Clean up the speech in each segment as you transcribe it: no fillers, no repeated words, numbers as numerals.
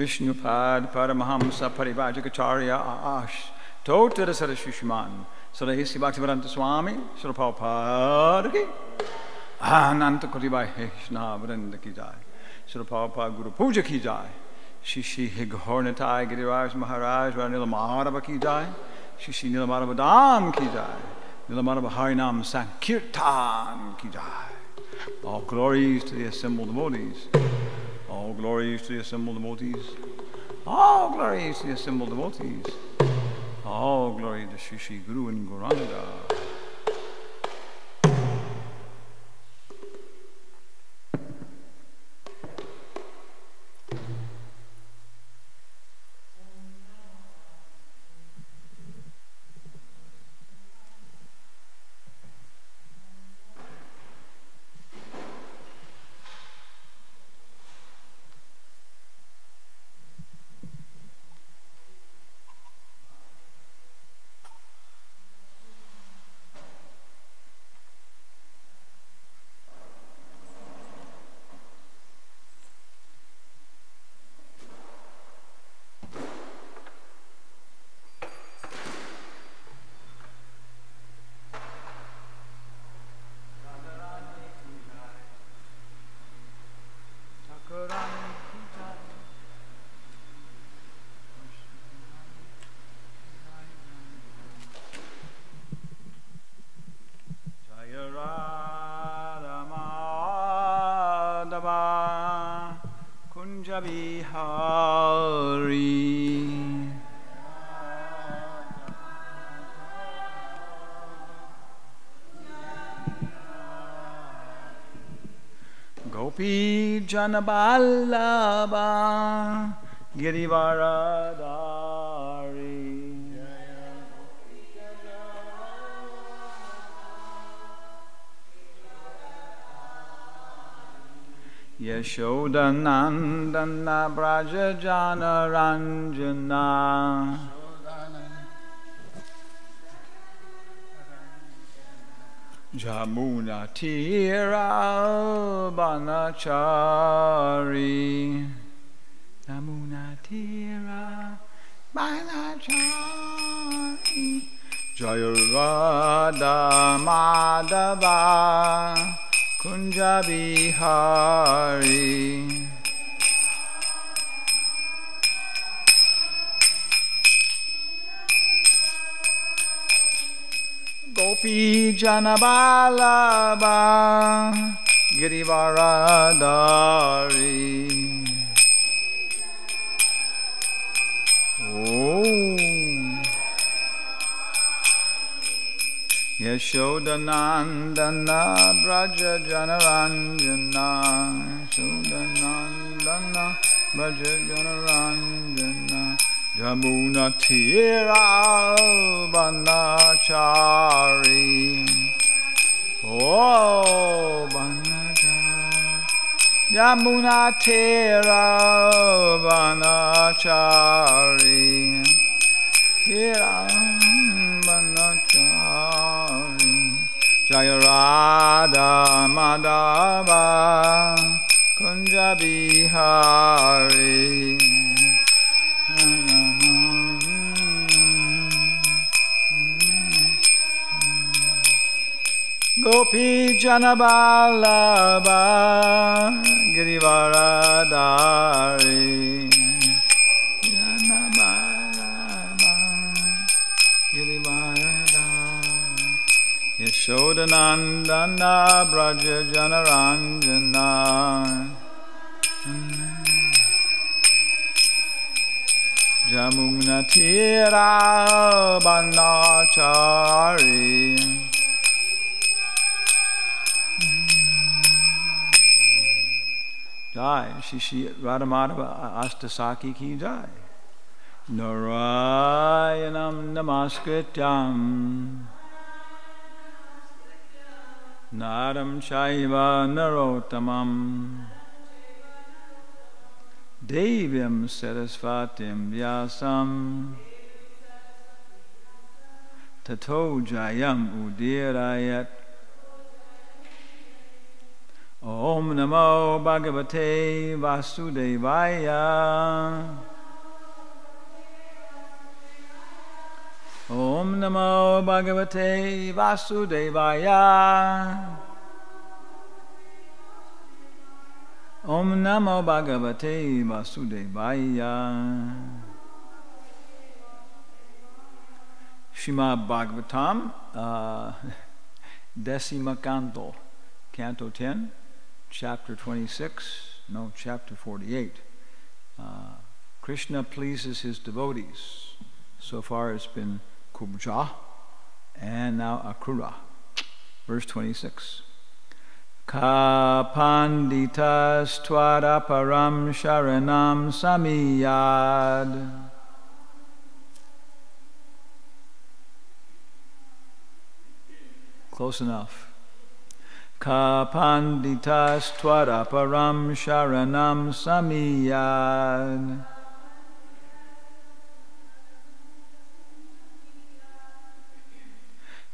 Vishnupad Paramahamsa Parivajikacharya Ash Totara Sarashushman Sarahisi Bhaktivedanta Swami Srila Prabhupada ki Ananta Koti Vaishna Vranda ki jai Srila Prabhupada Guru Puja ki jai Shishi Highornatai Giriraj Maharaj Nila Madhava ki jai Shishi Nila Madhava Dham ki jai Nila Madhava Harinam Sankirtan ki jai. All glories to the assembled devotees. All glories to the assembled devotees. All glories to the assembled devotees. All glory to Shri Shri Guru and Gauranga. Bihari Gopi Janaballabha Girivaradari Yashodanandana Braja Jana Ranjana Jamuna Tira Banachari Jamuna Tira Banachari Jaya Radha Madhava Kunja Bihari Gopi Janaballabha Girivaradari Yashodanandana Braja Janaranjana Yashodanandana Braja Janaranjana Jamuna Tira Banachari Oh Banachari Jamuna Tira Banachari Tira Banachari Jaya Radha Madhava Kunja Bihari Gopi Janaballabha Girivaradari Janaballabha Girivaradari Yashodanandana Braja Janaranjana Jamuna Tira Banachari Jai Shishi Radhamadava Astasaki ki Jai Narayanam Namaskrityam Naram Shaiva Narottamam Devyam Sarasvatim Vyasam Tato Jayam Udirayat Om Namo Bhagavate Vasudevaya. Om Namo Bhagavate Vasudevaya. Om Namo Bhagavate Vasudevaya. Srimad Bhagavatam, Decima Canto, Canto 10, Chapter 26, no, Chapter 48. Krishna pleases his devotees. So far it's been Kubja, and now Akrura. Verse 26. Ka panditas tvaraparam sharanam samiyad. Close enough. Ka panditas tvaraparam sharanam samiyad.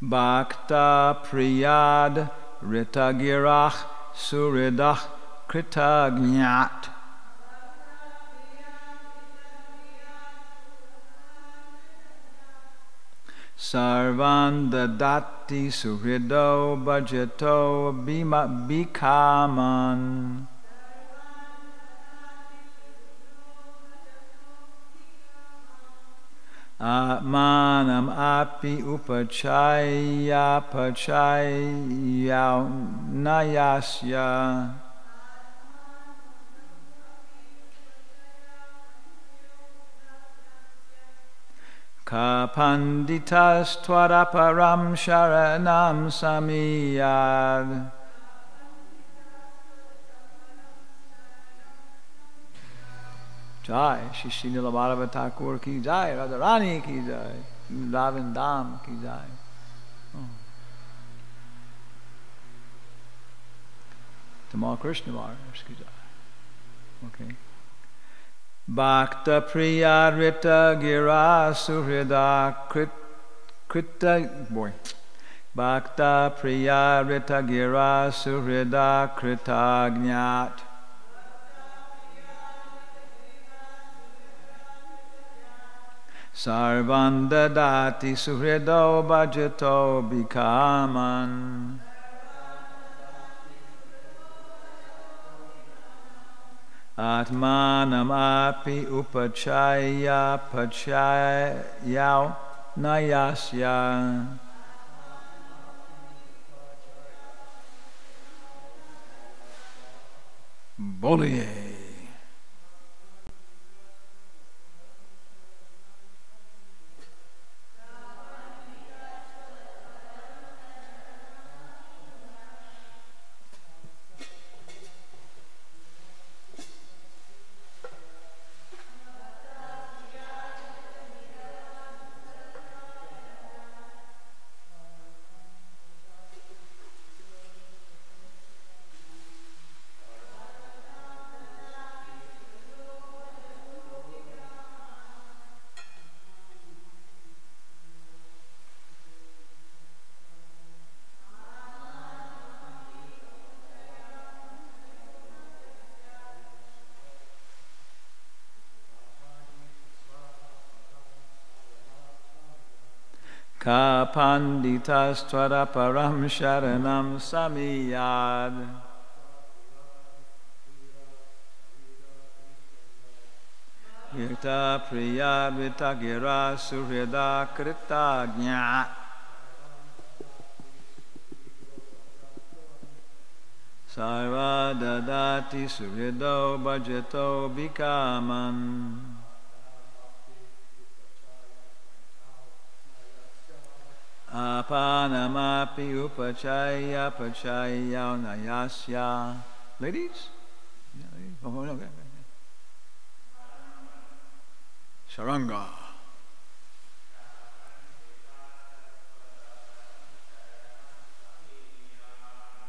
Bhakta priyad ritagirach suridach kritagnyat. Sarvan dadati surido bhajato bikaman. Atmanam api upachaya pachaya nayasya. Ka panditas tvaraparam sharanam samiyad. Jai, Shri Nila Madhava Thakur ki jai, Radharani ki jai, Ravindam ki jai. Tamal Krishna Maharaj ki jai. Okay. Bhakta Priya Rita Gira Suhrida Krita boy. Bhakta Priya Rita Gira Suhrida Kritagnyat. Sarvan dadati suhrido bhajato bikaman. Atmanam api upachaya pachaya nayasya. Boliye. Ka panditas tvaraparam sharanam samiyad. Virta priya vitagira surhida kritagnya. Sarva dadati surhido bhajato bikaman. Apanamapi upachaya pachaya nayasya. Ladies? Yeah, ladies. Oh, okay. Sharanga.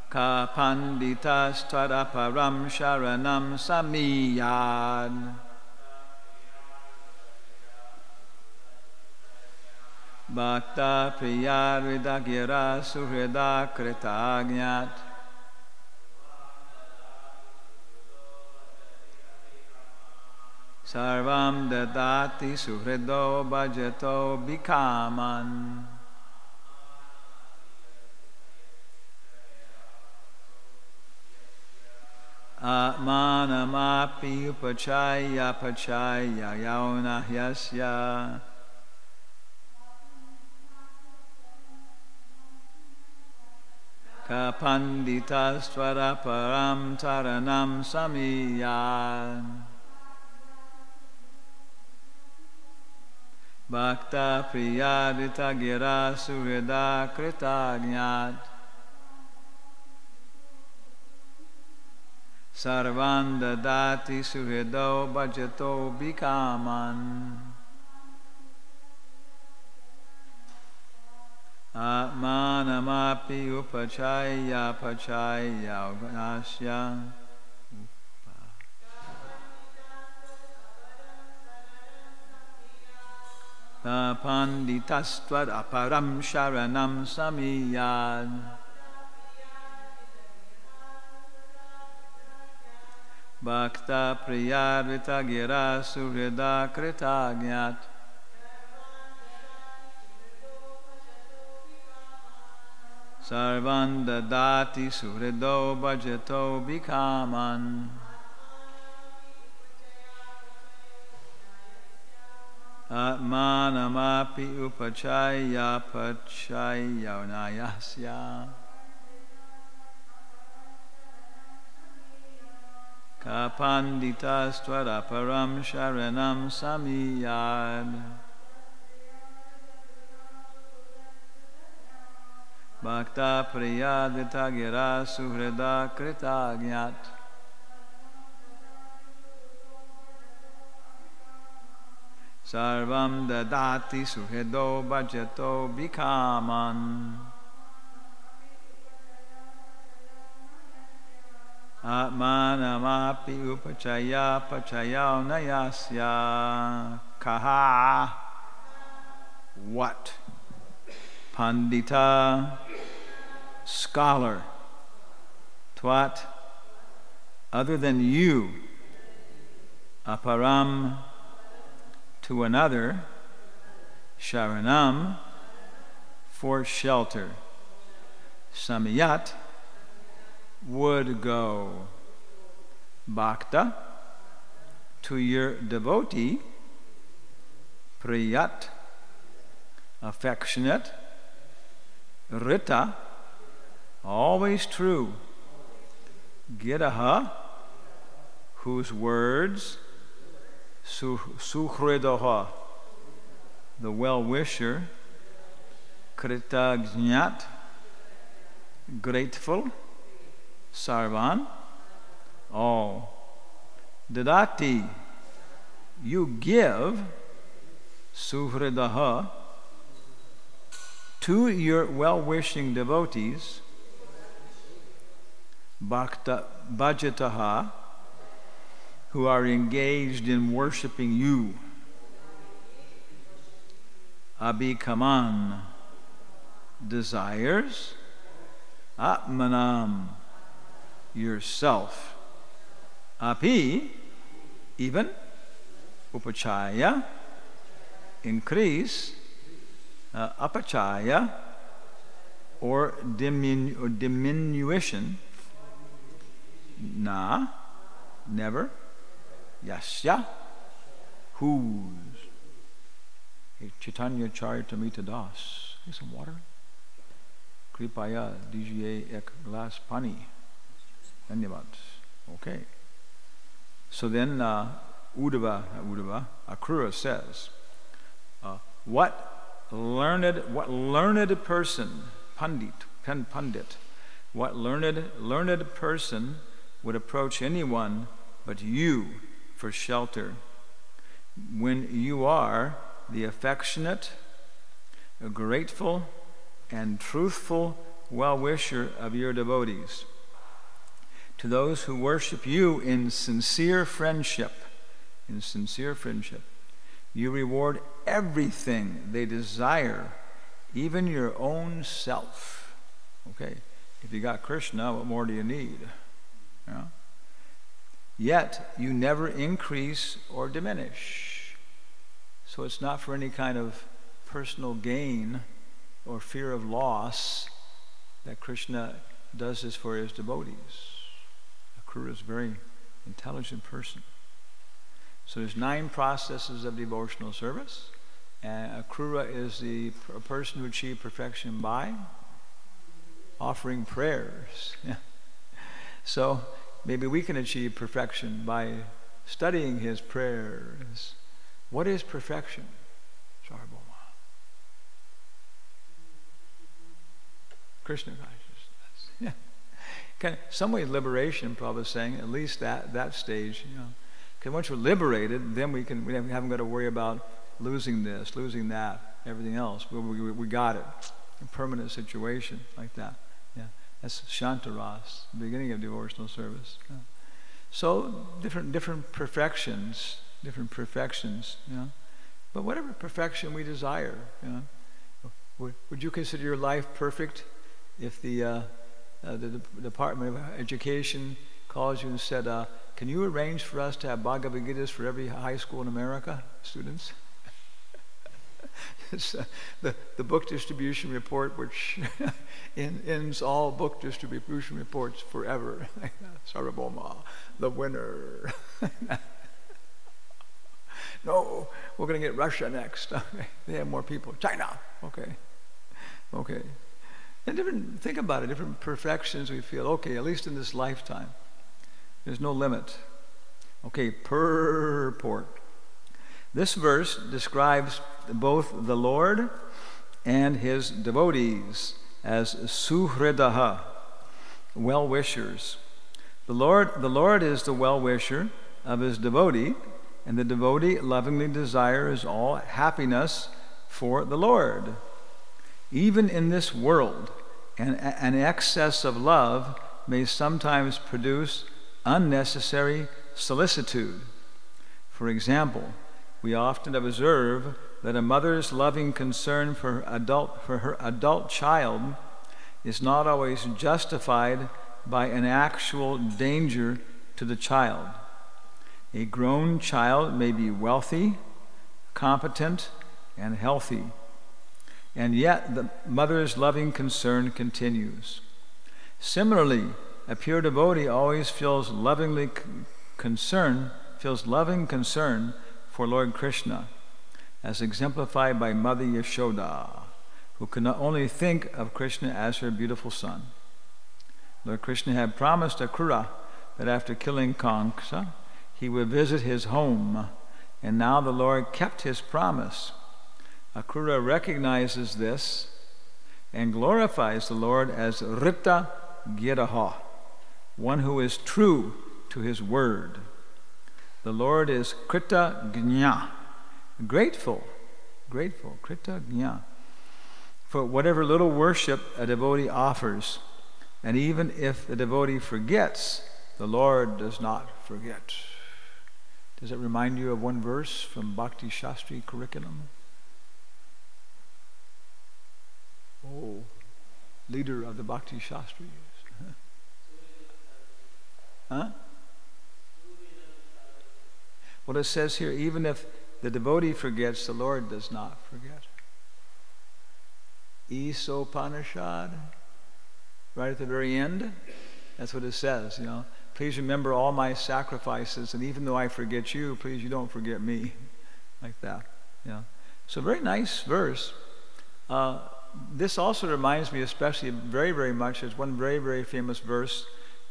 Ka panditas tvaraparam sharanam samiyad. Bhakta priya ridagira suhrida kritagnyat. Sarvam dadati suhrido bhajato bikaman. Atmanamapi upachaya pachaya yaunahyasya. Kapanditastvara param taranam samiyan. Bhakta priyadita gira surida kritagnyat. Sarvan dadati suhrido bhajato bikaman. Atmanamapi upachaya pachaya upanasya. Panditastvad aparam sharanam samiyad. Bhakta priyadvita gira surida kritagnyat. Sarvan dadati surido bhajato bikaman. Atmanamapi upachaya pachaya unayasya. Kapanditastvara param sharanam samiyad. Bhakta priyadita gira suhrida kritagnyat. Sarvam dadati suhrido bhajato bikaman. Atmanamapi upachaya pachaya unayasya. Kaha. What? Pandita, scholar. Twat, other than you. Aparam, to another. Sharanam, for shelter. Samiyat, would go. Bhakta, to your devotee. Priyat, affectionate. Rita, always true. Giraha, whose words. Suhridoha, the well-wisher. Kritagnyat, grateful. Sarvan, all. Dadati, you give. Suhridaha, to your well-wishing devotees. Bhakta bhajataha, who are engaged in worshiping you. Abhikaman, desires. Atmanam, yourself. Api, even. Upachaya, increase. Apachaya, or diminution. Na, never. Yasya, whose. Hey, Chaitanya Charitamrita Das. Get some water. Kripaya, DGA ek glass pani. Dhanyavad. Okay. So then Uddhava, Akrura says, what learned person, Pandit, what learned person would approach anyone but you for shelter when you are the affectionate, grateful, and truthful well-wisher of your devotees. To those who worship you in sincere friendship, you reward everything they desire, even your own self. Okay, if you got Krishna, what more do you need? Yeah? yet you never increase or diminish. So it's not for any kind of personal gain or fear of loss that Krishna does this for his devotees. Akrura is a very intelligent person. So there's 9 processes of devotional service, and Akrura is a person who achieved perfection by offering prayers. So maybe we can achieve perfection by studying his prayers. What is perfection? Krishna consciousness. Yeah. Kind of, some way liberation, Prabhu is saying, at least that stage, Because once we're liberated, then we haven't got to worry about losing this, losing that, everything else. We got it. A permanent situation like that. Yeah. That's Shantaras, the beginning of devotional service. Yeah. So different perfections. But whatever perfection we desire, Would you consider your life perfect if the Department of Education calls you and said, can you arrange for us to have Bhagavad Gitas for every high school in America, students? It's the book distribution report, which ends all book distribution reports forever. Sarvabhauma, the winner. No, we're going to get Russia next. They have more people. China. Okay. And think about it, different perfections we feel, okay, at least in this lifetime. There's no limit. Okay, purport. This verse describes both the Lord and his devotees as suhridaha, well-wishers. The Lord is the well-wisher of his devotee, and the devotee lovingly desires all happiness for the Lord. Even in this world, an excess of love may sometimes produce unnecessary solicitude. For example, we often observe that a mother's loving concern for her adult child is not always justified by an actual danger to the child. A grown child may be wealthy, competent, and healthy, and yet the mother's loving concern continues. Similarly, a pure devotee always feels loving concern for Lord Krishna, as exemplified by Mother Yashoda, who could not only think of Krishna as her beautiful son. Lord Krishna had promised Akrura that after killing Kamsa, he would visit his home, and now the Lord kept his promise. Akrura recognizes this and glorifies the Lord as Rita Giraha, one who is true to his word. The Lord is Krita Gnya, grateful, Krita Gnya, for whatever little worship a devotee offers. And even if the devotee forgets, the Lord does not forget. Does it remind you of one verse from Bhakti Shastri curriculum? Oh, leader of the Bhakti Shastris. Huh? Well, it says here, even if the devotee forgets, the Lord does not forget. Isopanishad, right at the very end, that's what it says, Please remember all my sacrifices, and even though I forget you, please you don't forget me. Like that. So very nice verse. This also reminds me especially very, very much, there's one very, very famous verse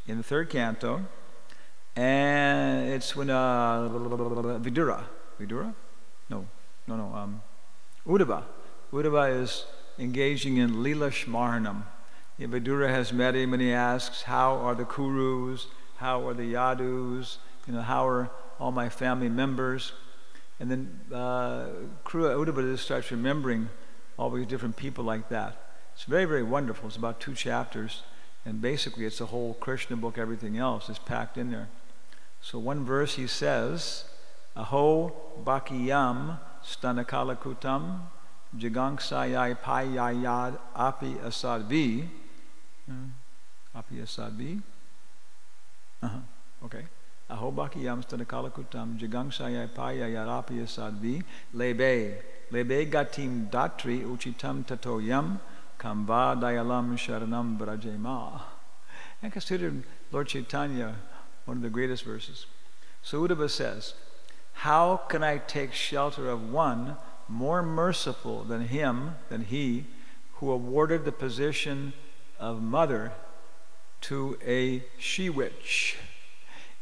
in the 3rd canto, and it's when Uddhava is engaging in Leela Shmaranam. Vidura has met him and he asks, how are the Kurus, how are the Yadus, how are all my family members? And then Uddhava just starts remembering all these different people like that. It's very, very wonderful. It's about 2 chapters, and basically it's a whole Krishna book. Everything else is packed in there. So one verse he says, Aho Bakiyam Stanakala Kutam Jigangsayai Payayad Api Asadvi. Api Asadvi. Okay. Ahobakiyam stanakalakutam jagangsaya paya yarapaya sadvi lebe gatim datri uchitam tatoyam kamba dayalam sharanam brajema. And considered Lord Chaitanya one of the greatest verses. So Uddhava says, how can I take shelter of one more merciful than he who awarded the position of mother to a she-witch,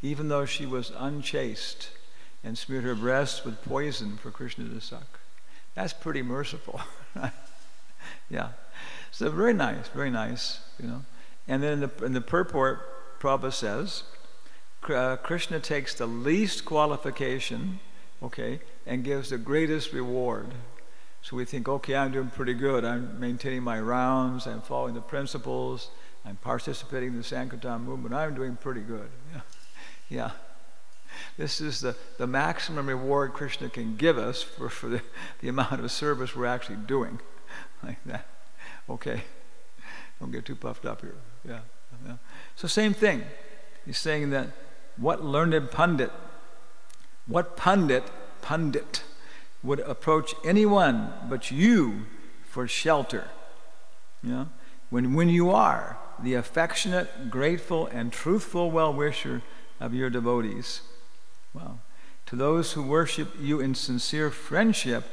even though she was unchaste, and smeared her breast with poison for Krishna to suck. That's pretty merciful. Yeah. So very nice, you know. And then in the purport, Prabhupada says, Krishna takes the least qualification, okay, and gives the greatest reward. So we think, okay, I'm doing pretty good. I'm maintaining my rounds. I'm following the principles. I'm participating in the Sankirtan movement. I'm doing pretty good. Yeah. Yeah. This is the maximum reward Krishna can give us for the amount of service we're actually doing. Like that. Okay. Don't get too puffed up here. Yeah. Yeah. So same thing. He's saying that what learned pundit would approach anyone but you for shelter. You know? When you are the affectionate, grateful, and truthful well-wisher of your devotees. Wow. To those who worship you in sincere friendship,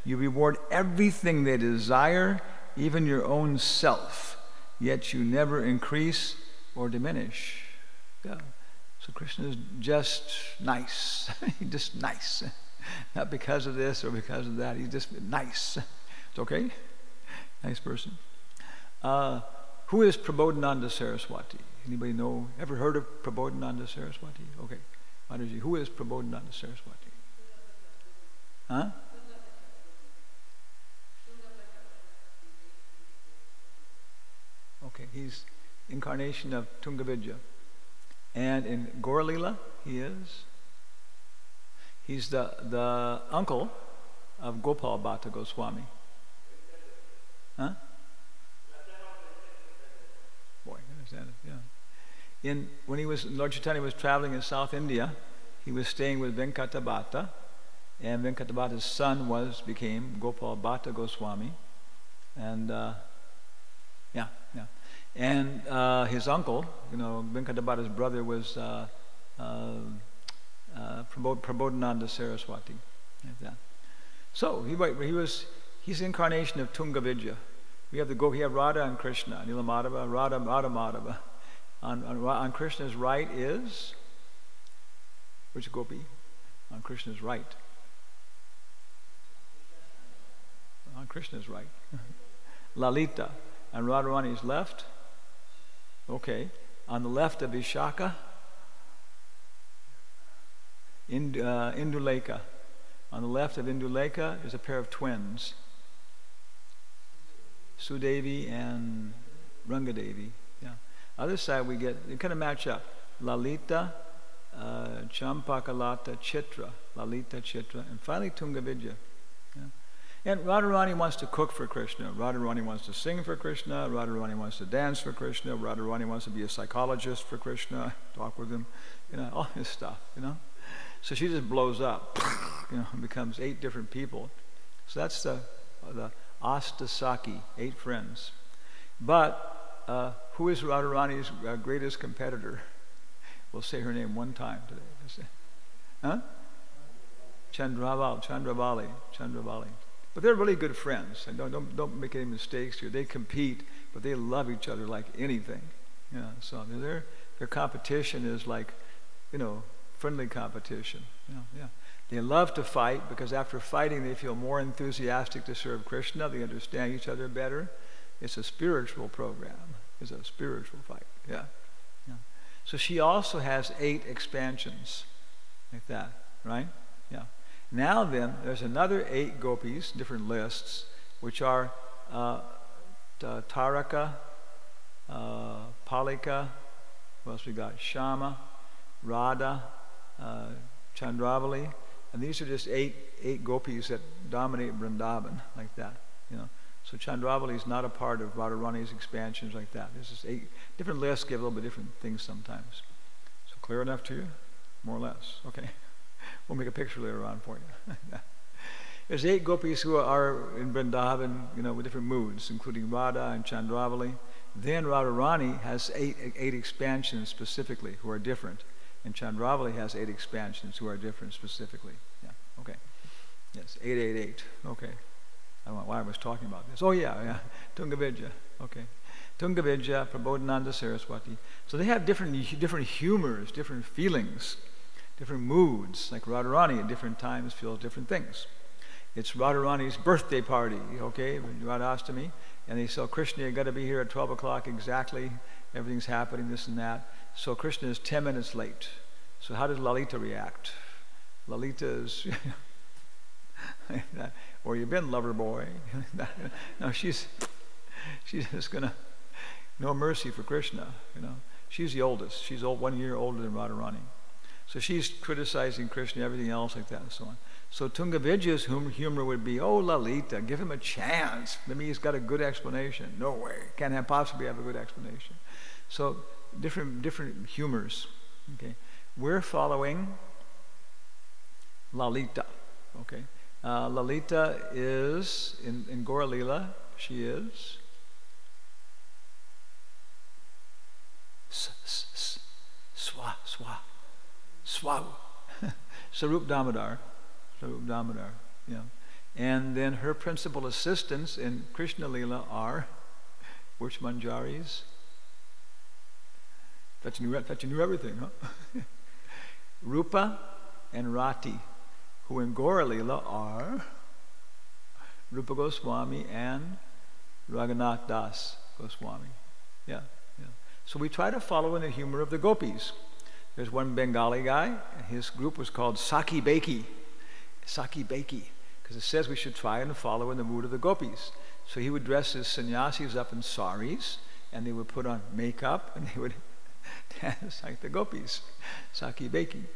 you reward everything they desire, even your own self, yet you never increase or diminish. Yeah. So Krishna is just nice. He's just nice. Not because of this or because of that. He's just nice. It's okay? Nice person. Who is Prabodhananda Saraswati? Anybody know? Ever heard of Prabodhananda Saraswati? Okay. Mataji, who is Prabodhananda Saraswati? Huh? Okay, he's incarnation of Tungavidya. And in Gaur-lila, he's the uncle of Gopal Bhatta Goswami. Huh? Boy, I understand it, yeah. When Lord Chaitanya was traveling in South India, he was staying with Venkata Bhatta, and Venkata Bhatta's son became Gopal Bhatta Goswami, and yeah. And his uncle, Venkata Bhatta's brother was Prabodhananda Saraswati. Like that. So he's the incarnation of Tungavidya. We have Radha and Krishna, Nila Madhava, Radha Madhava. On Krishna's right is which gopi? On Krishna's right. On Krishna's right. Lalita. On Radharani's left. Okay. On the left of Vishaka, Induleka. On the left of Induleka is a pair of twins, Sudevi and Rangadevi. Yeah. Other side they kind of match up. Lalita, Champakalata, Chitra. Lalita, Chitra, and finally Tungavidya. Yeah. And Radharani wants to cook for Krishna. Radharani wants to sing for Krishna. Radharani wants to dance for Krishna. Radharani wants to be a psychologist for Krishna. Talk with him, all this stuff, So she just blows up, and becomes 8 different people. So that's the Astasaki, 8 friends. But who is Radharani's greatest competitor? We'll say her name one time today. Huh? Chandravali. But they're really good friends. And don't make any mistakes here. They compete, but they love each other like anything. So their competition is like, friendly competition. Yeah. They love to fight because after fighting they feel more enthusiastic to serve Krishna. They understand each other better. It's a spiritual program. It's a spiritual fight. Yeah. So she also has 8 expansions like that, right? Yeah. Now then, there's another 8 gopis, different lists, which are Taraka, Palika, what else we got? Shama, Radha, Chandravali, and these are just 8 gopis that dominate Vrindavan like that. So Chandravali is not a part of Radharani's expansions like that. There's just 8 different lists, give a little bit different things sometimes. So clear enough to you? more or less. Okay, we'll make a picture later on for you. There's 8 gopis who are in Vrindavan, with different moods, including Radha and Chandravali. Then Radharani has eight expansions specifically who are different, and Chandravali has 8 expansions who are different specifically. Yeah. Okay. Yes. 888. Okay. I don't know why I was talking about this. Oh yeah. Tungavidya. Okay. Tungavidya, Prabodhananda Saraswati. So they have different humors, different feelings, different moods. Like Radharani at different times feels different things. It's Radharani's birthday party, okay, Radhastami, and they tell Krishna, you got to be here at 12 o'clock exactly. Everything's happening, this and that. So Krishna is 10 minutes late. So how does Lalita react? Lalita is, where you been, lover boy? No, she's just gonna, no mercy for Krishna, She's the oldest. She's 1 year older than Radharani. So she's criticizing Krishna, everything else like that and so on. So Tungavidya's humor would be, oh, Lalita, give him a chance. Maybe he's got a good explanation. No way. Can't possibly have a good explanation. So different humors. Okay. We're following Lalita. Okay. Lalita is, in Gaura Lila, she is Sarup Damodar. Yeah. And then her principal assistants in Krishna Lila are, which manjaris? Bet you knew everything, huh? Rupa and Rati, who in Gaura Lila are Rupa Goswami and Raghunath Das Goswami. Yeah. So we try to follow in the humor of the gopis. There's one Bengali guy, and his group was called Saki Beki, because it says we should try and follow in the mood of the gopis. So he would dress his sannyasis up in saris, and they would put on makeup, and they would dance like the gopis, Saki Beki.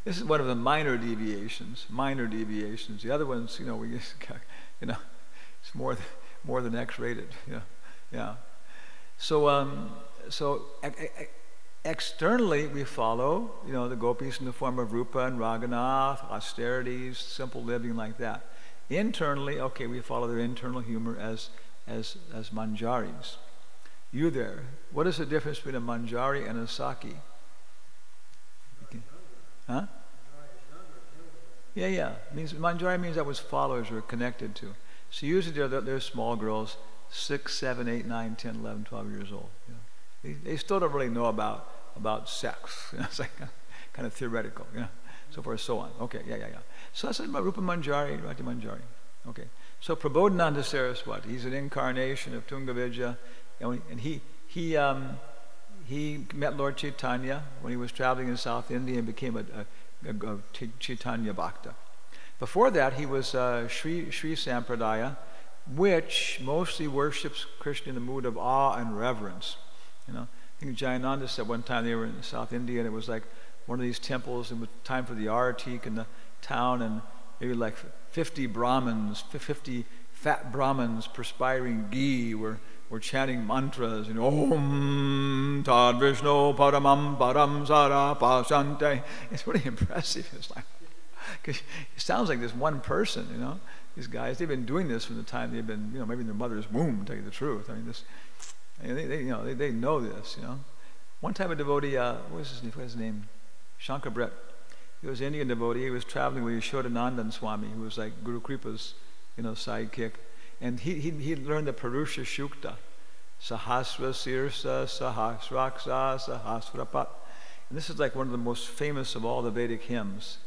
This is one of the minor deviations. The other ones, we just, it's more than X-rated. Yeah. So externally, we follow, the gopis in the form of Rupa and Raghunath, austerities, simple living like that. Internally, okay, we follow their internal humor as manjaris. You there, what is the difference between a manjari and a saki? Okay. Huh? Yeah. Manjari means that was followers or connected to. So usually they're small girls, 6, 7, 8, 9, 10, 11, 12 years old. They still don't really know about sex. It's like kind of theoretical, so forth, so on. Okay, yeah. So that's about Rupa Manjari, Rati Manjari. Okay. So Prabodhananda Saraswati, he's an incarnation of Tungavidya, and he met Lord Chaitanya when he was traveling in South India and became a Chaitanya Bhakta. Before that, he was Sri Sampradaya, which mostly worships Krishna in the mood of awe and reverence. I think Jayananda said one time they were in South India, and it was like one of these temples, and it was time for the artik in the town, and maybe like 50 fat Brahmins perspiring ghee were chanting mantras, Om Tad Vishnu Paramam Param Sara Pasante. It's really impressive. It's like, because it sounds like this one person, These guys, they've been doing this from the time they've been, maybe in their mother's womb, to tell you the truth. I mean, they know this, One time a devotee, what was his name? Shankar Brett. He was an Indian devotee. He was traveling with Yashodanandan Swami, who was like Guru Kripa's, sidekick. And he learned the Purusha Shukta. Sahasra Sirsa, Sahasraksa, Sahasrapat. And this is like one of the most famous of all the Vedic hymns,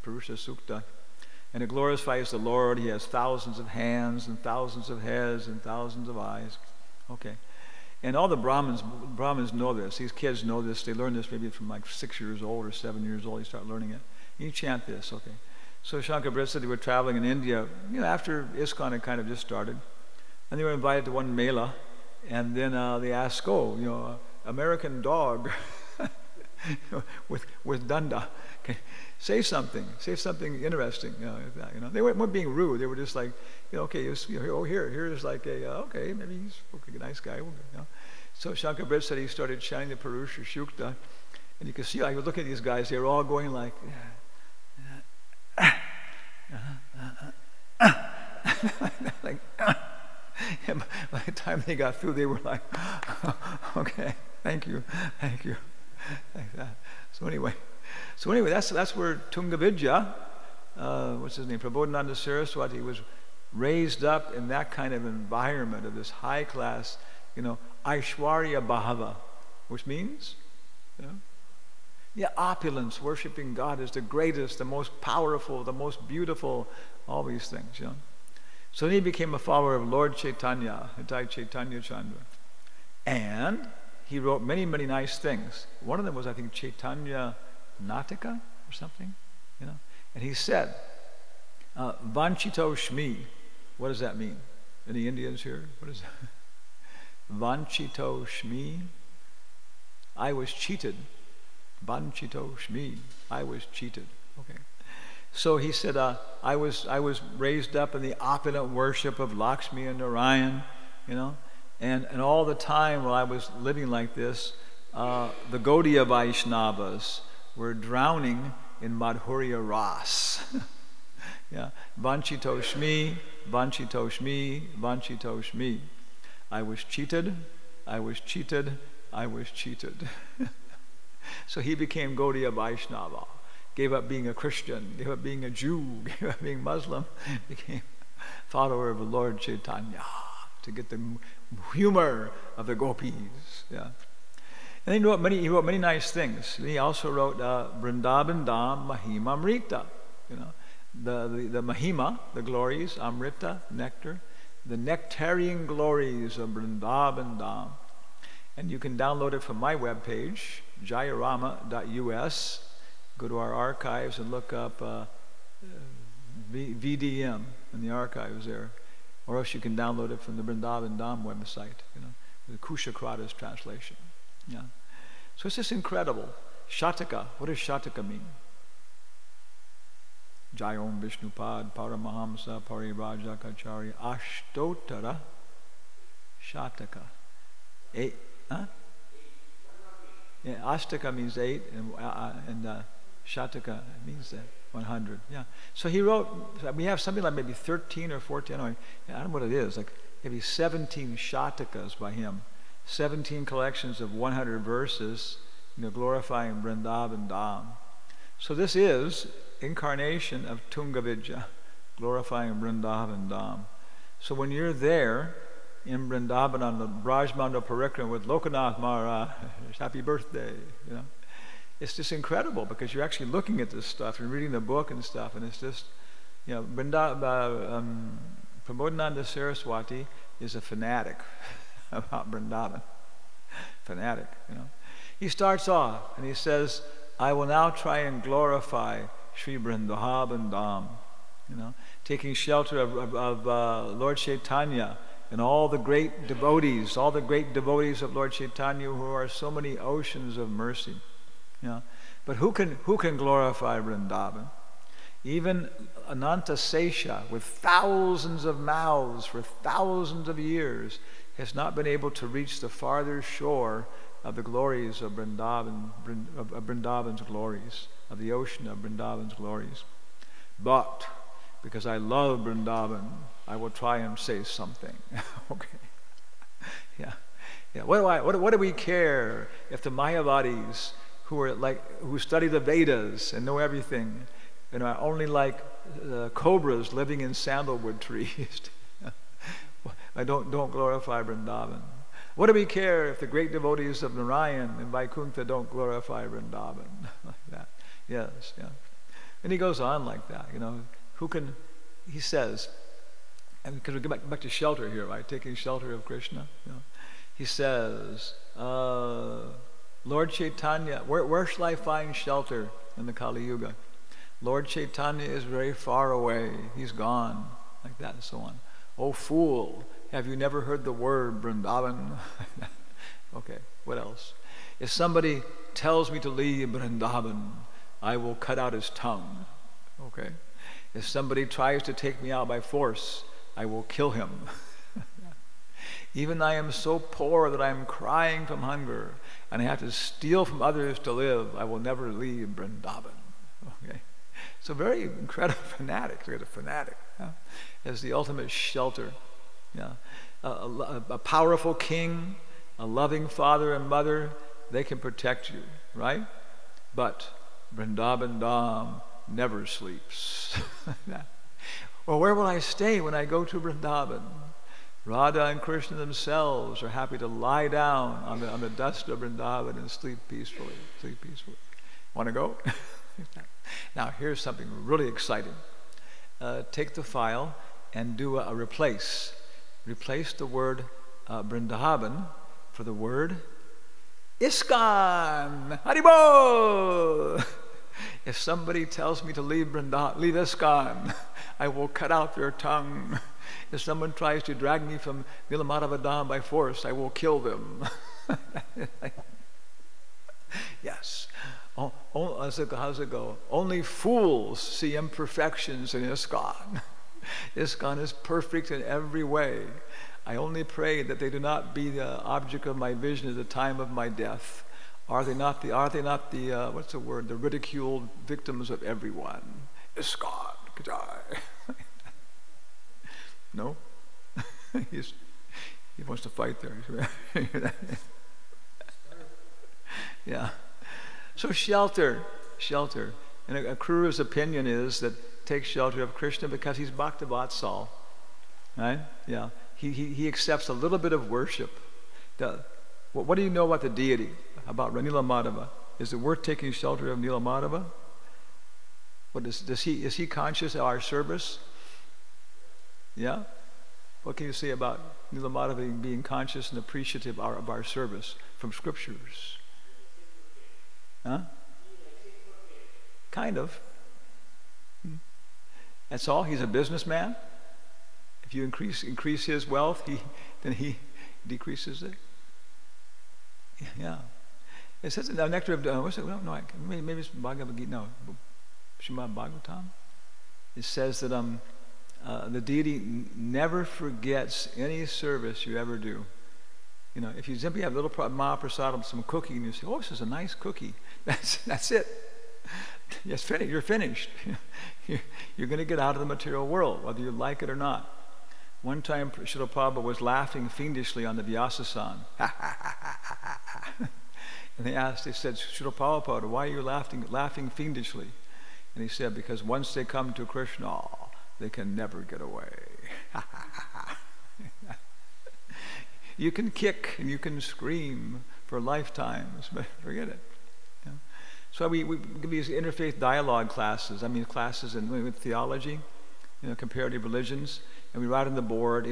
Purusha Sukta. And it glorifies the Lord. He has thousands of hands and thousands of heads and thousands of eyes. Okay. And all the Brahmins know this. These kids know this. They learn this maybe from like 6 years old or 7 years old. You start learning it. And you chant this, okay. So Shankar Brett said they were traveling in India, after ISKCON had kind of just started. And they were invited to one mela. And then they asked, American dog with danda. Okay. Say something interesting. They weren't being rude. They were just like, here's like okay, maybe he's a nice guy. So Shankar Brett said he started chanting the Purusha Shukta, And you can see, I was looking at these guys, they were all going like, like, and by the time they got through, they were like, okay, thank you, like that. So anyway, that's where Tungavidya, what's his name, Prabodhananda Saraswati, was raised up in that kind of environment of this high class, Aishwarya Bhava, which means, opulence, worshiping God as the greatest, the most powerful, the most beautiful, all these things, So then he became a follower of Lord Chaitanya, Hitai Chaitanya Chandra. And he wrote many, many nice things. One of them was, I think, Chaitanya Natika or something, And he said, Vanchito Shmi. What does that mean? Any Indians here? What is that? Vanchito Shmi. I was cheated. Vanchito Shmi. I was cheated. Okay. So he said, I was raised up in the opulent worship of Lakshmi and Narayan, and all the time while I was living like this, the Gaudiya Vaishnavas were drowning in Madhurya Ras. Vanchito Shmi, Vanchito Shmi, Vanchito Shmi. I was cheated, I was cheated, I was cheated. So he became Gaudiya Vaishnava. Gave up being a Christian, gave up being a Jew, gave up being Muslim, became follower of the Lord Chaitanya to get the humor of the gopis. And then he wrote many nice things. He also wrote Vrindavan Dham Mahima Amrita. The Mahima, the glories, Amrita, nectar, the nectarian glories of Vrindavan Dham. And you can download it from my webpage, jayarama.us. Go to our archives and look up VDM in the archives there. Or else you can download it from the Vrindavan Dham website, the Kushakrata's translation. So it's just incredible. Shataka, what does Shataka mean? Jayom Vishnupad Paramahamsa Parivajakacharya Ashtotara Shataka. 8, huh? Yeah, Ashtaka means 8, and Shataka means 100. So he wrote, we have something like maybe 13 or 14, I don't know what it is, like maybe 17 Shatakas by him. 17 collections of 100 verses, glorifying Vrindavan Dham. So this is incarnation of Tungavidya, glorifying Vrindavan Dham. So when you're there in Vrindavan on the Brajmanda Parikrama with Lokanath Maharaj, happy birthday, it's just incredible because you're actually looking at this stuff and reading the book and stuff, and it's just, Prabodhananda Saraswati is a fanatic about Vrindavan. Fanatic, He starts off and he says, I will now try and glorify Sri Vrindavan Dham, taking shelter of Lord Chaitanya and all the great devotees of Lord Chaitanya who are so many oceans of mercy. But who can glorify Vrindavan? Even Ananta Sesha, with thousands of mouths for thousands of years, has not been able to reach the farther shore of the glories of Vrindavan, of Vrindavan's glories, of the ocean of Vrindavan's glories. But because I love Vrindavan, I will try and say something. Okay. What do we care if the Mayavadis who study the Vedas and know everything, are only like cobras living in sandalwood trees? I don't glorify Vrindavan. What do we care if the great devotees of Narayan and Vaikuntha don't glorify Vrindavan? Like that. Yes. And he goes on like that, who can, he says, and because we get back to shelter here, right? Taking shelter of Krishna. He says, Lord Chaitanya, where shall I find shelter in the Kali Yuga? Lord Chaitanya is very far away. He's gone. Like that and so on. Oh fool, have you never heard the word Vrindavan? Okay, what else? If somebody tells me to leave Vrindavan, I will cut out his tongue. Okay. If somebody tries to take me out by force, I will kill him. Even I am so poor that I am crying from hunger, and I have to steal from others to live. I will never leave Vrindavan. Okay, so very incredible fanatic. Look at a fanatic as the ultimate shelter. Yeah, a powerful king, a loving father and mother, they can protect you, right? But Vrindavan Dham never sleeps. Well, where will I stay when I go to Vrindavan? Radha and Krishna themselves are happy to lie down on the dust of Vrindavan and sleep peacefully. Sleep peacefully. Want to go? Now, here's something really exciting. Take the file and do a replace. Replace the word Vrindavan for the word ISKCON. Haribol! If somebody tells me to leave ISKCON, I will cut out their tongue. If someone tries to drag me from Nilamadava Dham by force, I will kill them. Yes. How's it go? Only fools see imperfections in ISKCON. ISKCON is perfect in every way. I only pray that they do not be the object of my vision at the time of my death. Are they not the what's the word? The ridiculed victims of everyone. ISKCON, Kajai. No? He wants to fight there. Yeah. So shelter. And a Krupa's opinion is that take shelter of Krishna because he's Bhakta-Vatsal. Right? Yeah. He accepts a little bit of worship. What do you know about the deity? About Nilamadava? Is it worth taking shelter of Nilamadava? Is he conscious of our service? Yeah? What can you say about Nilamadava being conscious and appreciative of our service from scriptures? Huh? Kind of. That's all. He's a businessman. If you increase his wealth, then he decreases it. Yeah. It says in the Nectar of what's it? No, maybe it's Bhagavad Gita. No, Srimad Bhagavatam. It says that the deity never forgets any service you ever do. You know, if you simply have a little Mahaprasadam, some cookie, and you say, "Oh, this is a nice cookie," that's it. Yes, you're finished. You're going to get out of the material world, whether you like it or not. One time, Srila Prabhu was laughing fiendishly on the Vyasa-san. And they said, Srila Prabhupada, why are you laughing fiendishly? And he said, because once they come to Krishna, they can never get away. You can kick and you can scream for lifetimes, but forget it. Yeah. So we give these interfaith dialogue classes. I mean, classes with theology, comparative religions, and we write on the board,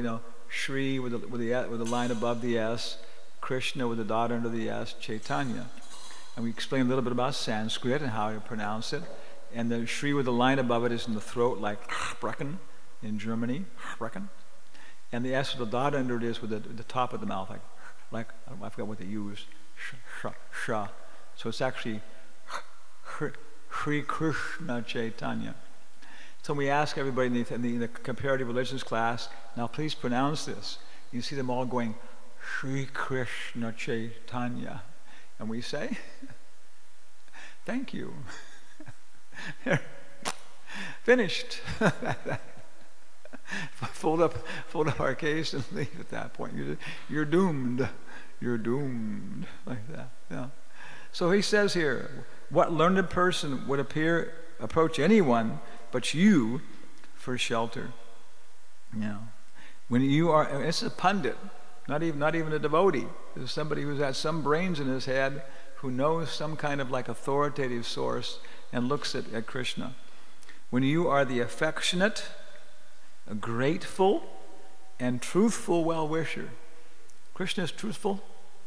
Shri with the line above the S, Krishna with the dot under the S, Chaitanya, and we explain a little bit about Sanskrit and how to pronounce it. And the Shri with the line above it is in the throat, like Brecken in Germany, Brecken. And the S with the dot under it is with the top of the mouth, like I forgot what they use, sha. So it's actually Shri Krishna Chaitanya. So we ask everybody in the comparative religions class, now please pronounce this. You see them all going, Shri Krishna Chaitanya. And we say, thank you. Finished. Fold up our case and leave at that point. You're doomed. You're doomed. Like that. Yeah. So he says here, what learned person would approach anyone but you for shelter? Yeah. When you are, it's a pundit, not even a devotee. It's somebody who's got some brains in his head, who knows some kind of like authoritative source and looks at Krishna. When you are the affectionate, grateful, and truthful well-wisher. Krishna is truthful.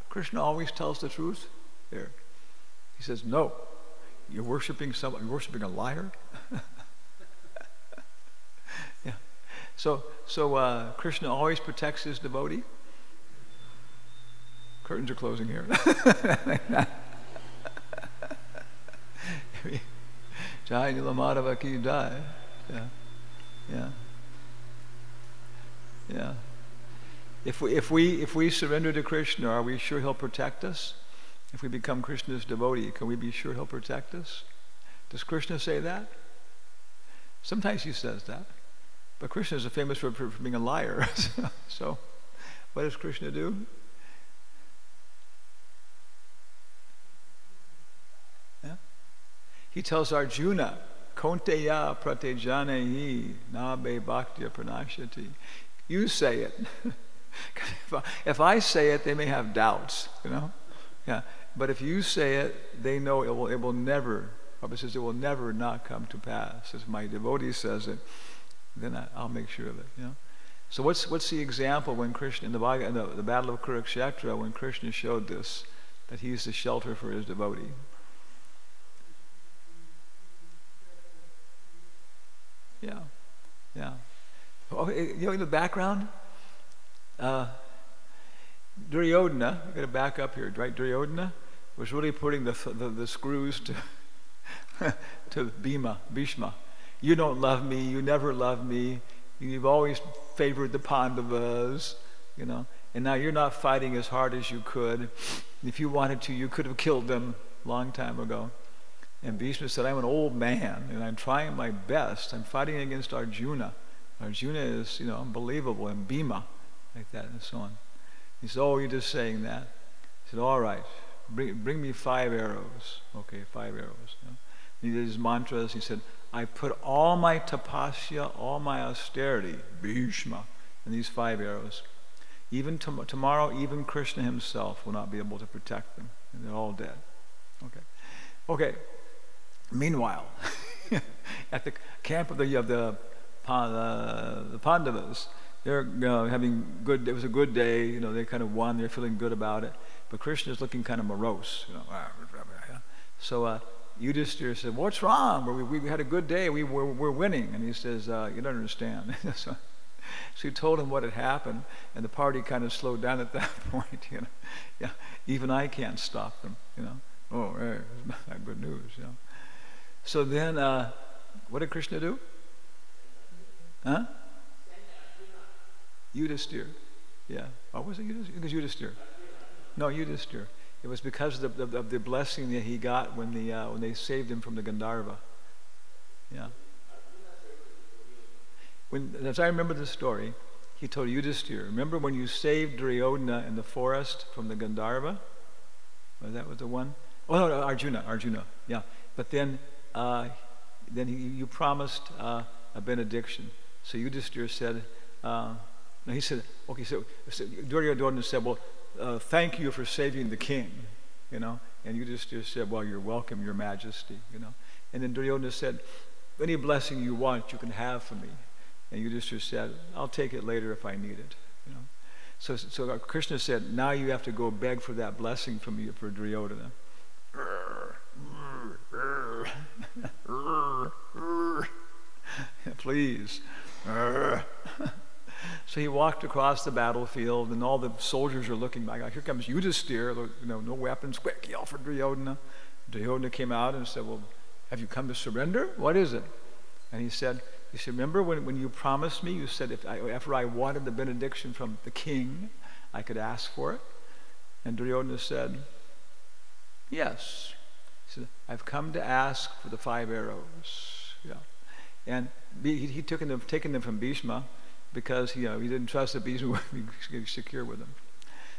Krishna always tells the truth. There. He says, no, you're worshiping a liar. Yeah. So Krishna always protects his devotee. Curtains are closing here. Jai Nilamadava ki jai. Yeah. If we surrender to Krishna, are we sure he'll protect us? If we become Krishna's devotee, can we be sure he'll protect us? Does Krishna say that? Sometimes he says that. But Krishna is famous for being a liar. So what does Krishna do? Yeah? He tells Arjuna, Konteya pratejanehi nabe bhaktya pranashyati. You say it. If I say it, they may have doubts, Yeah. But if you say it, they know it will never, Prabhupada says, it will never not come to pass. If my devotee says it, then I'll make sure of it, So what's the example when Krishna, in the Battle of Kurukshetra, when Krishna showed this, that he's the shelter for his devotee? Yeah. Oh, in the background, Duryodhana, you got to back up here, right? Duryodhana was really putting the screws to Bhishma. You don't love me. You never loved me. You've always favored the Pandavas, And now you're not fighting as hard as you could. If you wanted to, you could have killed them a long time ago. And Bhishma said, I'm an old man, and I'm trying my best. I'm fighting against Arjuna. Arjuna is, unbelievable, and Bhima, like that, and so on. He said, oh, you're just saying that. He said, all right, bring me 5 arrows. Okay, 5 arrows. He did his mantras. He said, I put all my tapasya, all my austerity, Bhishma, in these 5 arrows. Even tomorrow, even Krishna himself will not be able to protect them. And they're all dead. Okay. Meanwhile, at the camp of the Pandavas, they're having good. It was a good day. They kind of won. They're feeling good about it. But Krishna's looking kind of morose. So Yudhishthira said, "What's wrong? We had a good day. We're winning." And he says, "You don't understand." So he told him what had happened, and the party kind of slowed down at that point. Yeah, even I can't stop them. Oh, hey, it's not good news. So then, what did Krishna do? Huh? Yudhishthira. Yeah. What was it? It was Yudhishthira. No, Yudhishthira. It was because of the blessing that he got when they saved him from the Gandharva. Yeah. As I remember the story, he told Yudhishthira, remember when you saved Duryodhana in the forest from the Gandharva? Well, that was the one? Oh, no, Arjuna. Yeah. But then you promised a benediction. So Yudhishthira said, he said, okay, so Duryodhana said, well, thank you for saving the king, And Yudhishthira said, well, you're welcome, your majesty, And then Duryodhana said, any blessing you want, you can have from me. And Yudhishthira said, I'll take it later if I need it, So Krishna said, now you have to go beg for that blessing from you for Duryodhana. Please. So he walked across the battlefield, and all the soldiers are looking back. Here comes Yudhishthira, no weapons. Quick, yell for Duryodhana. Duryodhana came out and said, well, have you come to surrender? What is it? And he said, remember when you promised me, you said after I wanted the benediction from the king, I could ask for it? And Duryodhana said, yes. He said, I've come to ask for the 5 arrows. Yeah. And he'd taken them from Bhishma because he didn't trust that Bhishma would be secure with them.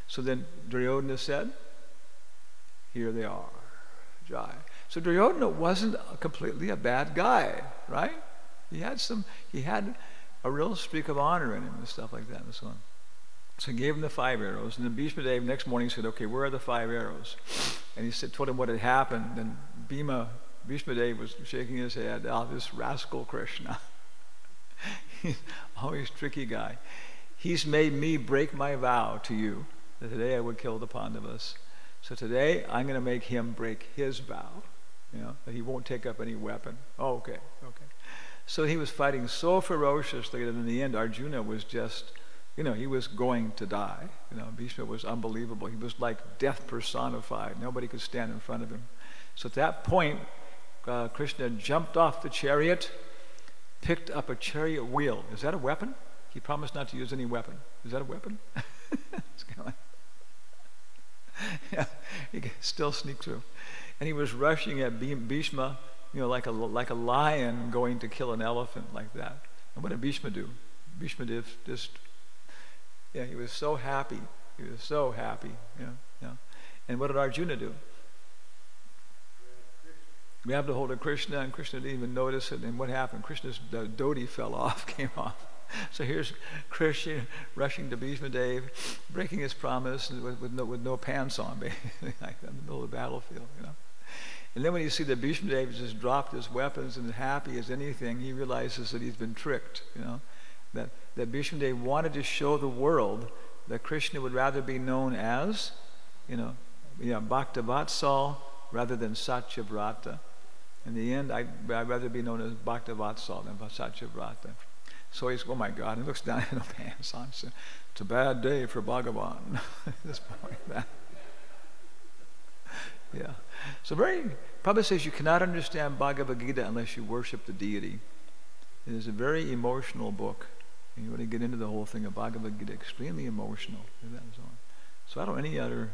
So then Duryodhana said, here they are. Jai. So Duryodhana wasn't completely a bad guy, right? He had a real streak of honor in him and stuff like that and so on. So he gave him the 5 arrows, and then Bhishma Dev next morning said, okay, where are the 5 arrows? And he told him what had happened, and Bhishma Dev was shaking his head, this rascal Krishna. He's always a tricky guy. He's made me break my vow to you that today I would kill the Pandavas. So today I'm going to make him break his vow, that he won't take up any weapon. Oh, okay. So he was fighting so ferociously that in the end Arjuna was just, he was going to die. Bhishma was unbelievable. He was like death personified. Nobody could stand in front of him. So at that point, Krishna jumped off the chariot, picked up a chariot wheel. Is that a weapon? He promised not to use any weapon. Is that a weapon? It's kind of like, yeah, he could still sneak through. And he was rushing at Bhishma, like a lion going to kill an elephant, like that. And what did Bhishma do? Bhishma did just, he was so happy. He was so happy, And what did Arjuna do? Grabbed a hold of Krishna, and Krishna didn't even notice it. And what happened? Krishna's dhoti fell off, came off. So here's Krishna rushing to Bhishma Dev, breaking his promise with no pants on, basically, like in the middle of the battlefield, And then when you see that Bhishma Dev just dropped his weapons and happy as anything, he realizes that he's been tricked, That Bhishma Dev wanted to show the world that Krishna would rather be known as, Bhaktavatsal rather than Satyavrata. In the end, I'd rather be known as Bhaktavatsal than Satyavrata. So he's, oh my God, he looks down at no pants on. So it's a bad day for Bhagavan at this point. Yeah. So Prabhupada says you cannot understand Bhagavad Gita unless you worship the deity. It is a very emotional book. And you want to get into the whole thing of Bhagavad Gita, extremely emotional. So I don't know, any other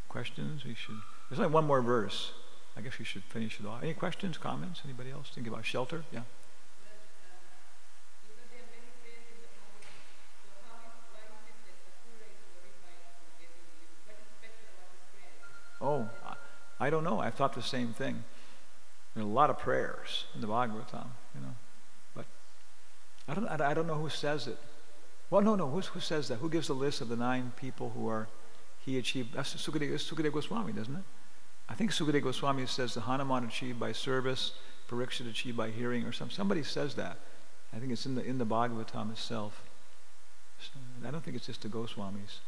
questions? There's only one more verse. I guess we should finish it off. Any questions, comments? Anybody else think about shelter? Yeah. Oh, I don't know. I thought the same thing. There are a lot of prayers in the Bhagavatam, but I don't know who says it. Well, no. Who says that? Who gives the list of the 9 people who he achieved? That's Sukadeva Goswami, doesn't it? I think Sukadeva Goswami says the Hanuman achieved by service, Parikshit achieved by hearing, or something. Somebody says that. I think it's in the Bhagavatam itself. I don't think it's just the Goswamis.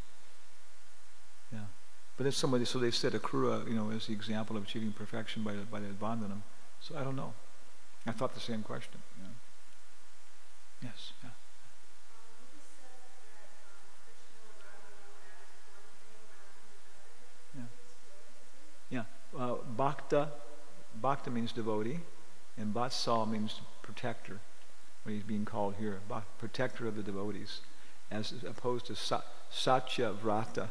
Yeah. But it's somebody, so they said Akrura, is the example of achieving perfection by the Bandhanam. So I don't know. I thought the same question. Yes. Yeah. Bhakta means devotee, and Vatsal means protector. What he's being called here, protector of the devotees, as opposed to Satya Vrata.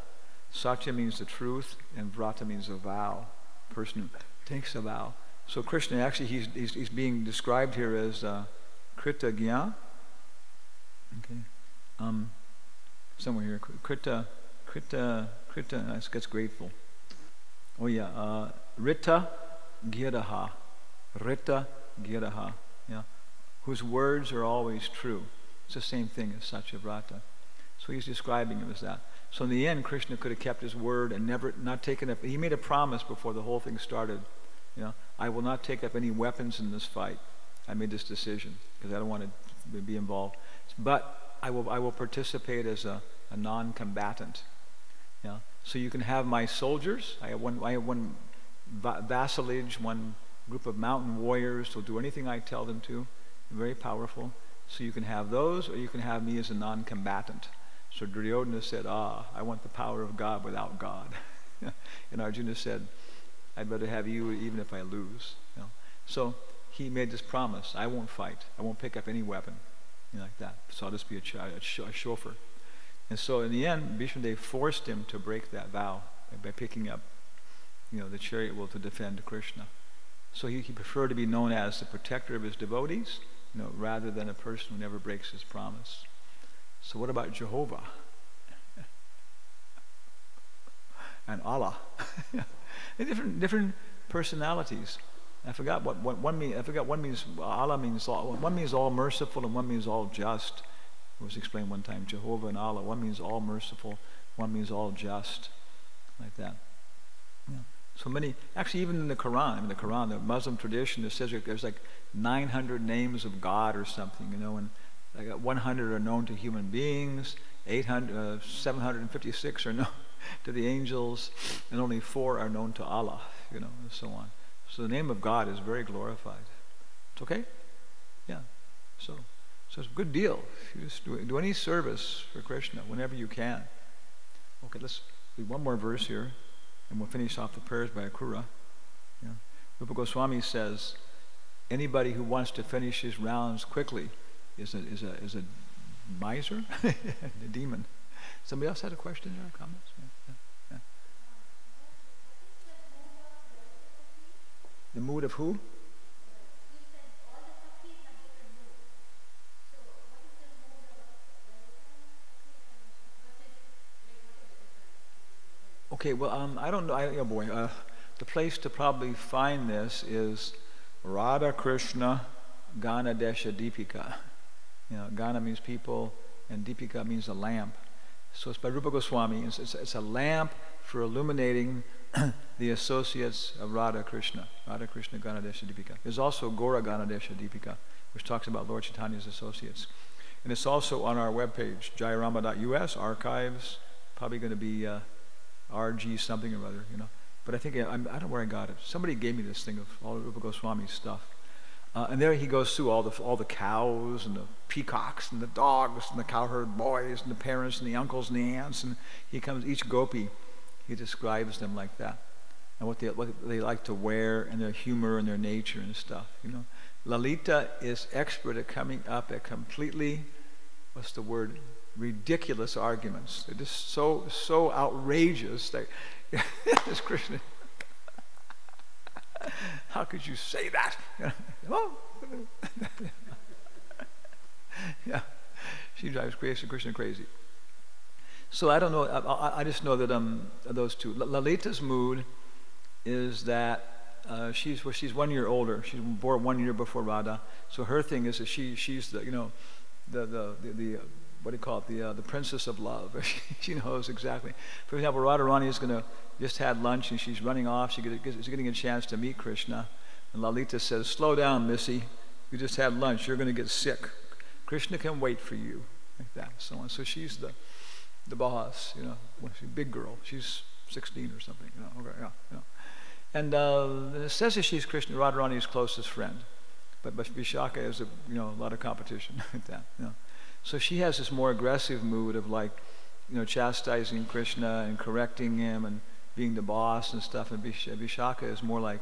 Satya means the truth, and Vrata means a vow. Person who takes a vow. So Krishna, actually, he's being described here as Krita Gya. Okay. Somewhere here, Krita. That's grateful. Oh yeah, Rita Giraha. Rita Giraha. Yeah. Whose words are always true. It's the same thing as Satyavrata. So he's describing it as that. So in the end, Krishna could have kept his word and not taken up. He made a promise before the whole thing started. I will not take up any weapons in this fight. I made this decision because I don't want to be involved. But I will participate as a non-combatant. So you can have my soldiers. I have one vassalage, one group of mountain warriors who'll do anything I tell them to. Very powerful. So you can have those, or you can have me as a non-combatant. So Duryodhana said, I want the power of God without God. And Arjuna said, I'd rather have you even if I lose. So he made this promise, I won't fight. I won't pick up any weapon. Like that. So I'll just be a chauffeur. And so in the end, Bhishma Dev forced him to break that vow by picking up, the chariot wheel to defend Krishna. So he preferred to be known as the protector of his devotees, rather than a person who never breaks his promise. So what about Jehovah? And Allah? different personalities. I forgot what one means. I forgot one means. Allah means all. One means all merciful, and one means all just. It was explained one time. Jehovah and Allah. One means all merciful. One means all just. Like that. Yeah. So many. Actually, even in the Quran, the Muslim tradition, it says there's like 900 names of God or something. And like 100 are known to human beings. 756 are known to the angels, and only 4 are known to Allah. And so on. So the name of God is very glorified. It's okay? Yeah. So it's a good deal. You just do any service for Krishna whenever you can. Okay, let's read one more verse here, and we'll finish off the prayers by Akrura. Yeah. Rupa Goswami says, anybody who wants to finish his rounds quickly is a miser, a demon. Somebody else had a question or comments? Yeah. The mood of who? Okay, well, I don't know. The place to probably find this is Radha Krishna Gana Desha Deepika. Gana means people, and Deepika means a lamp. So it's by Rupa Goswami. It's a lamp for illuminating the associates of Radha Krishna Gana Desha Deepika. There's also Gora Gana Desha Deepika, which talks about Lord Chaitanya's associates. And it's also on our webpage, jayarama.us, archives, probably going to be RG something or other, But I think, I don't know where I got it. Somebody gave me this thing of all of Rupa Goswami's stuff. And there he goes through all the cows and the peacocks and the dogs and the cowherd boys and the parents and the uncles and the aunts, and each gopi, he describes them like that, and what they like to wear and their humor and their nature and stuff. Lalita is expert at coming up at completely, what's the word, ridiculous arguments. They're just so outrageous that this Krishna. How could you say that? Yeah, she drives Krishna crazy. So I don't know. I just know that those two. Lalita's mood is that she's 1 year older. She's born 1 year before Radha. So her thing is that she's the what do you call it? The princess of love. She knows exactly. For example, Radharani is just had lunch and she's running off. She's getting a chance to meet Krishna, and Lalita says, "Slow down, Missy. You just had lunch. You're going to get sick. Krishna can wait for you," like that. So on. So she's the boss. She's a big girl. She's 16 or something. Okay, yeah. And it says that she's Radharani's closest friend, but Vishaka is a lot of competition like that. So she has this more aggressive mood of chastising Krishna and correcting him and being the boss and stuff. And Vishaka is more like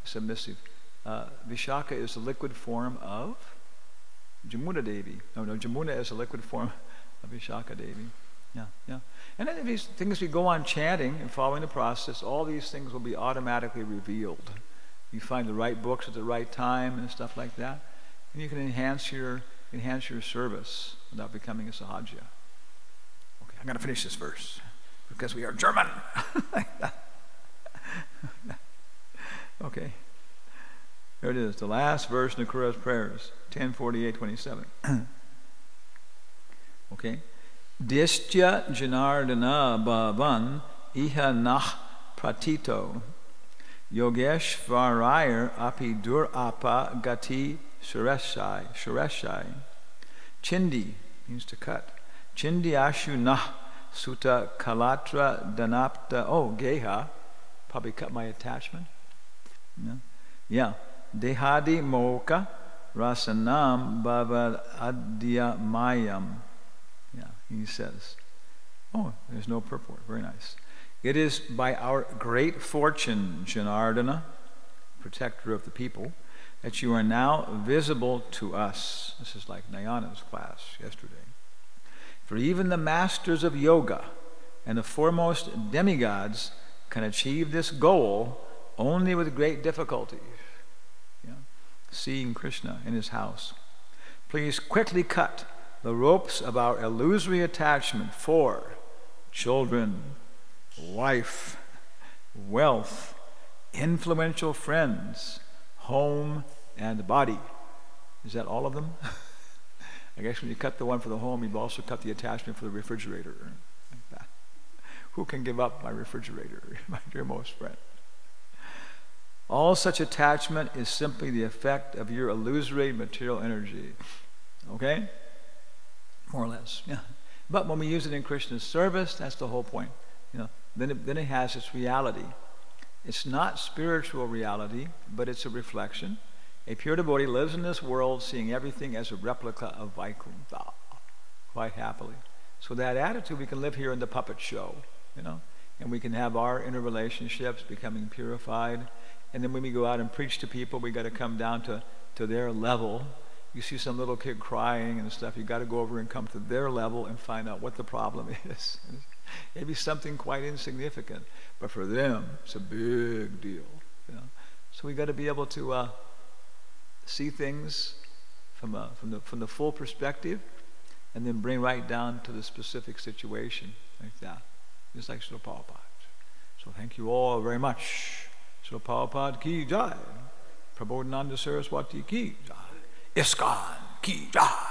submissive. Vishaka is the liquid form of Jamuna Devi. No, Jamuna is a liquid form of Vishaka Devi. Yeah. And then these things, we go on chanting and following the process, all these things will be automatically revealed. You find the right books at the right time and stuff like that, and you can enhance your service without becoming a sahaja. Okay, I'm going to finish this verse because we are German. Okay, there it is, the last verse in Nakura's prayers, 10:48-27. Okay. Distya Janardana Bhavan Iha Nah Pratito Yogeshvarayar Api Durapa Gati Sureshai. Chindi means to cut. Chindi Ashu Nah Sutta Kalatra Danapta Geha. Probably cut my attachment. Yeah. Dehadi Moka Rasanam Bhava Adya Mayam. Yeah, he says, there's no purport. Very nice. It is by our great fortune, Janardana, protector of the people, that you are now visible to us. This is like Nayana's class yesterday. For even the masters of yoga and the foremost demigods can achieve this goal only with great difficulty. Seeing Krishna in his house. Please quickly cut the ropes of our illusory attachment for children, wife, wealth, influential friends, home, and body. Is that all of them? I guess when you cut the one for the home, you've also cut the attachment for the refrigerator. Like that. Who can give up my refrigerator, my dearmost friend? All such attachment is simply the effect of your illusory material energy. Okay? More or less, yeah. But when we use it in Krishna's service, that's the whole point. Then it has its reality. It's not spiritual reality, but it's a reflection. A pure devotee lives in this world seeing everything as a replica of Vaikuntha, quite happily. So that attitude, we can live here in the puppet show, and we can have our interrelationships becoming purified. And then when we go out and preach to people, we got to come down to their level you see some little kid crying and stuff, you got to go over and come to their level and find out what the problem is. Maybe something quite insignificant, but for them, it's a big deal. You know? So we got to be able to see things from the full perspective, and then bring right down to the specific situation, like that, just like Srila Prabhupada. So thank you all very much. Srila Prabhupada ki jai. Prabodhananda Saraswati ki jai. ISKCON ki jai.